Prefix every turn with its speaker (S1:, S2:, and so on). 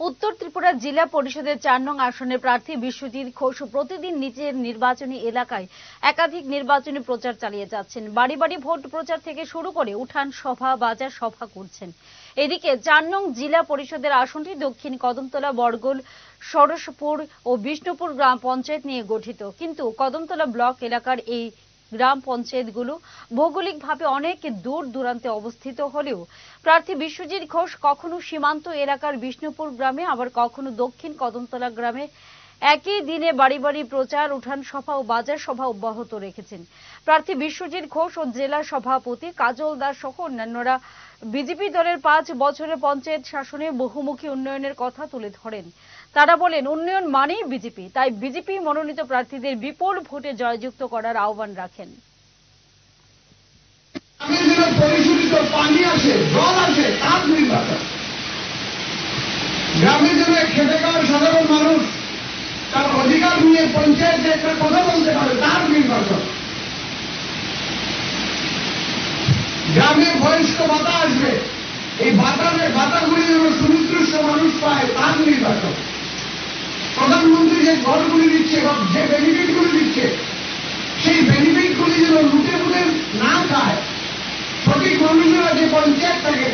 S1: উত্তর ত্রিপুরা জেলা পরিষদের ৪ নং আসনের প্রার্থী বিশ্বজিৎ ঘোষ প্রতিদিন নিজের নির্বাচনী এলাকায় একাধিক নির্বাচনী প্রচার চালিয়ে যাচ্ছেন। বাড়ি বাড়ি ভোট প্রচার থেকে শুরু করে উঠান সভা, বাজার সভা করছেন। এদিকে ৪ নং জেলা পরিষদের আসনটি দক্ষিণ কদমতলা, বড়গোল, সরসপুর ও বিষ্ণুপুর গ্রাম পঞ্চায়েত নিয়ে গঠিত। কিন্তু কদমতলা ব্লক এলাকার এই গ্রাম পঞ্চায়েতগুলো ভৌগোলিকভাবে অনেক দূর দূরান্তে অবস্থিত হলেও প্রার্থী বিশ্বজিৎ ঘোষ কখনো সীমান্ত এলাকার বিষ্ণুপুর গ্রামে, আবার কখনো দক্ষিণ কদমতলা গ্রামে একই দিনে বাড়ি বাড়ি প্রচার, উঠান সভা ও বাজার সভা অব্যাহত রেখেছেন। প্রার্থী বিশ্বজিৎ ঘোষ ও জেলা সভাপতি কাজল দাস সহ অন্যান্যরা বিজেপি দলের 5 বছরের পঞ্চায়েত শাসনে বহুমুখী উন্নয়নের কথা তুলে ধরেন। তারা বলেন, উন্নয়ন মানেই বিজেপি, তাই বিজেপি মনোনীত প্রার্থীদের বিপুল ভোটে জয়যুক্ত করার আহ্বান রাখেন।
S2: পরিশোধিত পানি আসে, জল আসে, তার নির্বাচন। গ্রামে যেন খেটে খাওয়ার সাধারণ মানুষ তার অধিকার নিয়ে পঞ্চায়েতে একটা কথা বলতে পারে, তার নির্বাচন। গ্রামে বয়স্ক ভাতা আসবে, এই ভাতাগুলি যেন সুনির্দিষ্ট মানুষ পায়, তার নির্বাচন। প্রধানমন্ত্রী যে ঘরগুলি দিচ্ছে বা যে বেনিফিটগুলি দিচ্ছে, সেই বেনিফিটগুলি যেন লুটে ফুটে না খায়, সঠিক মানুষেরা যে পঞ্চায়েত থাকে